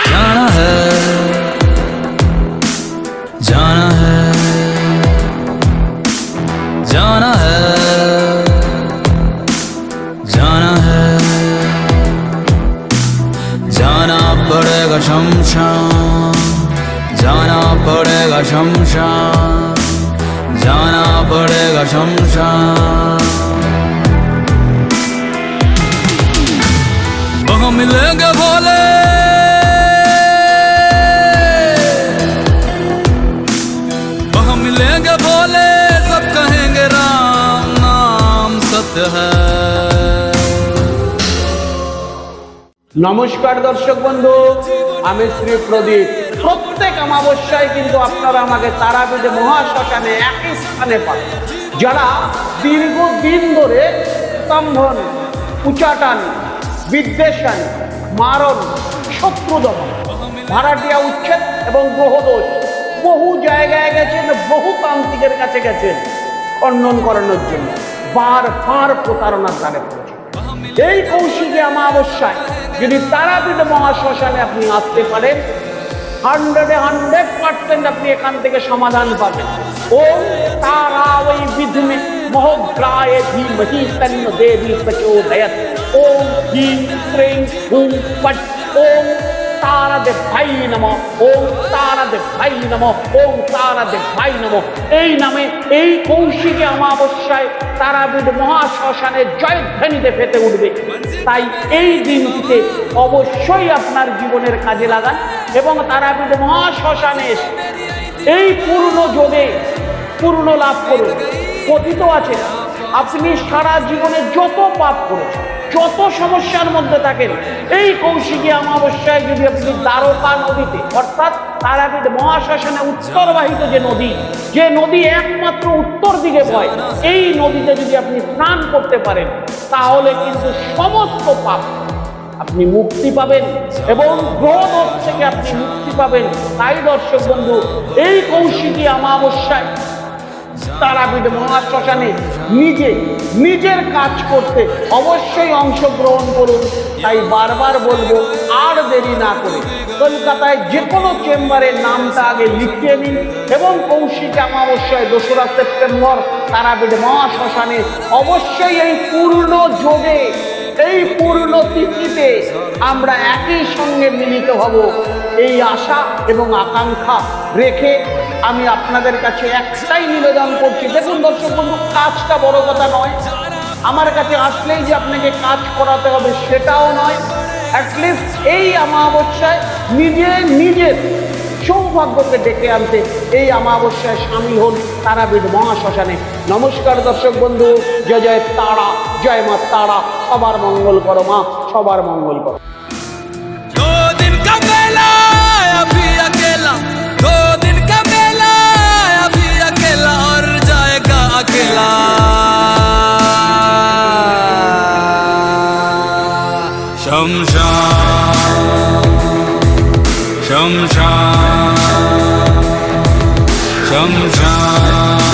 जाना है, जाना है, जाना है, जाना है, जाना पड़ेगा शमशान, जाना पड़ेगा शमशान, जाना पड़ेगा शमशान। वहाँ मिलेंगे भोले, वहाँ मिलेंगे भोले, सब कहेंगे राम नाम सत्य है। नमस्कार दर्शक बंधु, आमी श्री प्रदीप। प्रत्येक अमाबस्याয় কিন্তু আপনারা আমাকে তারাপীঠে মহাশ্মশানে একই স্থানে পান। যারা দীর্ঘদিন ধরে স্তম্ভন, উচাটান, বিদ্বেষান, মারণ, শত্রুদমন, ভাড়াটিয়া উচ্ছেদ এবং গ্রহদোষ বহু জায়গায় গেছেন, বহু তান্ত্রিকের কাছে গেছেন খণ্ডন করানোর জন্য, বারবার প্রতারণার দ্বারে পড়েছেন। এই কৌশিকী অমাবস্যায় যদি তারাপীঠ মহাশ্মশানে আপনি আসতে পারেন, 100% আপনি এখান থেকে সমাধান পাবেন। ওম তারা ওই বিধুমে মহগ্রায় ধীমহি তন্ন দেবী প্রচোদয়াৎ। ওম হ্রিং ক্রিং হুম ফট। ওম তারা দেবাই নমঃ। ওম তারা দেবাই নমঃ। ওম তারা দেবাই নমঃ। এই নামে এই কৌশিকী অমাবস্যায় তারাপীঠ মহাশ্মশানের জয়ধ্বনিতে ফেটে উঠবে। তাই এই দিনটিতে অবশ্যই আপনার জীবনের কাজে লাগান এবং তারাপীঠ মহাশ্মশানে এসে এই পূর্ণ যোগে পূর্ণ লাভ করুন। কথিত আছে, আপনি সারা জীবনে যত পাপ করেছেন, যত সমস্যার মধ্যে থাকেন, এই কৌশিকী অমাবস্যায় যদি আপনি দ্বারকা নদীতে অর্থাৎ তারাপীঠ মহাশ্মশানে উত্তরবাহিত যে নদী একমাত্র উত্তর দিকে বয়, এই নদীতে যদি আপনি স্নান করতে পারেন, তাহলে কিন্তু সমস্ত পাপ আপনি মুক্তি পাবেন এবং গ্রহদোষ থেকে আপনি মুক্তি পাবেন। তাই দর্শক বন্ধু, এই কৌশিকী অমাবস্যায় তারাপীঠ মহাশ্মশানে নিজের কাজ করতে অবশ্যই অংশগ্রহণ করুন। তাই বারবার বলবো, আর দেরি না করে কলকাতায় যে কোনো চেম্বারের নামটা আগে লিখিয়ে নিন এবং কৌশিকী অমাবস্যায় 2রা সেপ্টেম্বর তারাপীঠ মহাশ্মশানে অবশ্যই এই পূর্ণ যোগে, এই পূর্ণ তিথিতে আমরা একই সঙ্গে মিলিত হব। এই আশা এবং আকাঙ্ক্ষা রেখে আমি আপনাদের কাছে একটাই নিবেদন করছি। দেখুন দর্শক বন্ধু, কাজটা বড় কথা নয়, আমার কাছে আসলেই যে আপনাকে কাজ করাতে হবে সেটাও নয়। অ্যাটলিস্ট এই অমাবস্যায় নিজের সৌভাগ্যকে ডেকে আনতে এই অমাবস্যায় সামিল হন তারাপীঠ মহাশ্মশানে। নমস্কার দর্শক বন্ধু, জয় জয় তারা, জয় মা তারা। সবার মঙ্গল করো মা, সবার মঙ্গল করো। शमशान, शमशान, शमशान।